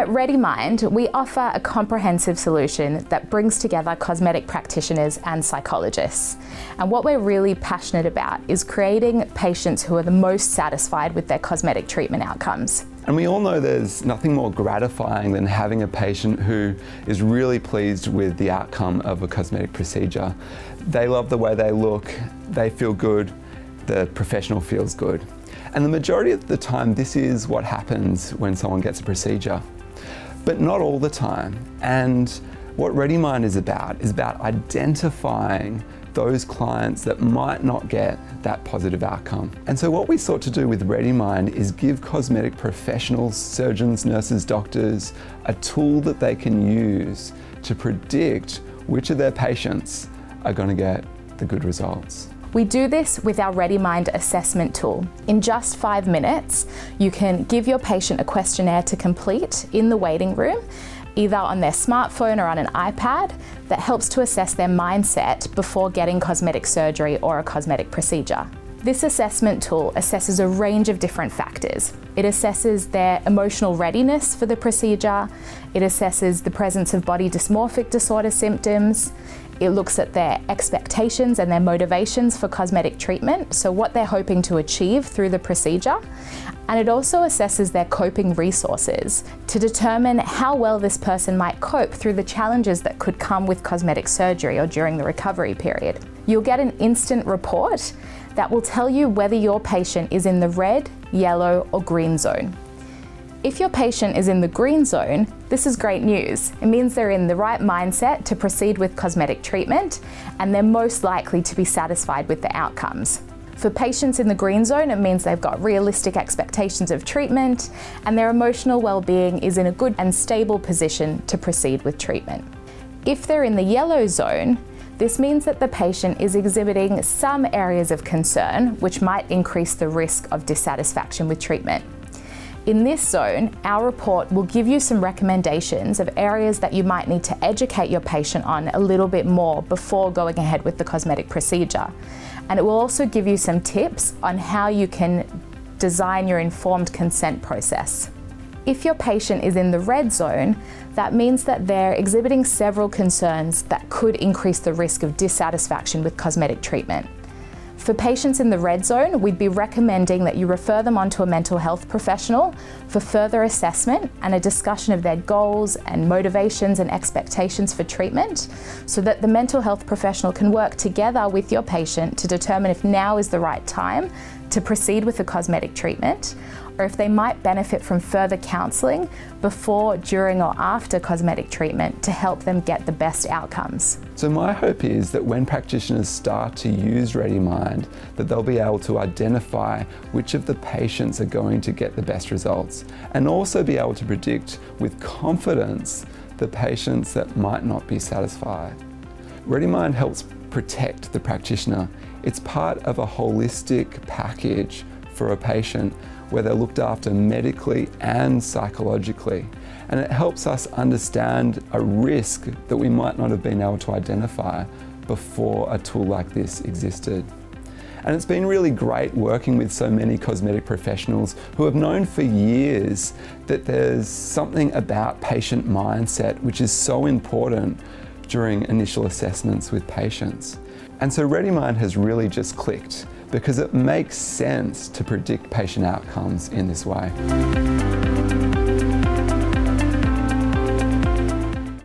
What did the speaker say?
At ReadyMind, we offer a comprehensive solution that brings together cosmetic practitioners and psychologists. And what we're really passionate about is creating patients who are the most satisfied with their cosmetic treatment outcomes. And we all know there's nothing more gratifying than having a patient who is really pleased with the outcome of a cosmetic procedure. They love the way they look, they feel good, the professional feels good. And the majority of the time, this is what happens when someone gets a procedure. But not all the time. And what ReadyMind is about identifying those clients that might not get that positive outcome. And so what we sought to do with ReadyMind is give cosmetic professionals, surgeons, nurses, doctors, a tool that they can use to predict which of their patients are going to get the good results. We do this with our ReadyMind assessment tool. In just 5 minutes, you can give your patient a questionnaire to complete in the waiting room, either on their smartphone or on an iPad, that helps to assess their mindset before getting cosmetic surgery or a cosmetic procedure. This assessment tool assesses a range of different factors. It assesses their emotional readiness for the procedure. It assesses the presence of body dysmorphic disorder symptoms. It looks at their expectations and their motivations for cosmetic treatment, so what they're hoping to achieve through the procedure. And it also assesses their coping resources to determine how well this person might cope through the challenges that could come with cosmetic surgery or during the recovery period. You'll get an instant report that will tell you whether your patient is in the red, yellow, or green zone. If your patient is in the green zone, this is great news. It means they're in the right mindset to proceed with cosmetic treatment, and they're most likely to be satisfied with the outcomes. For patients in the green zone, it means they've got realistic expectations of treatment, and their emotional well-being is in a good and stable position to proceed with treatment. If they're in the yellow zone, this means that the patient is exhibiting some areas of concern, which might increase the risk of dissatisfaction with treatment. In this zone, our report will give you some recommendations of areas that you might need to educate your patient on a little bit more before going ahead with the cosmetic procedure. And it will also give you some tips on how you can design your informed consent process. If your patient is in the red zone, that means that they're exhibiting several concerns that could increase the risk of dissatisfaction with cosmetic treatment. For patients in the red zone, we'd be recommending that you refer them on to a mental health professional for further assessment and a discussion of their goals and motivations and expectations for treatment, so that the mental health professional can work together with your patient to determine if now is the right time to proceed with the cosmetic treatment, or if they might benefit from further counselling before, during, or after cosmetic treatment to help them get the best outcomes. So my hope is that when practitioners start to use ReadyMind, that they'll be able to identify which of the patients are going to get the best results, and also be able to predict with confidence the patients that might not be satisfied. ReadyMind helps protect the practitioner. It's part of a holistic package for a patient where they're looked after medically and psychologically. And it helps us understand a risk that we might not have been able to identify before a tool like this existed. And it's been really great working with so many cosmetic professionals who have known for years that there's something about patient mindset which is so important during initial assessments with patients. And so ReadyMind has really just clicked because it makes sense to predict patient outcomes in this way.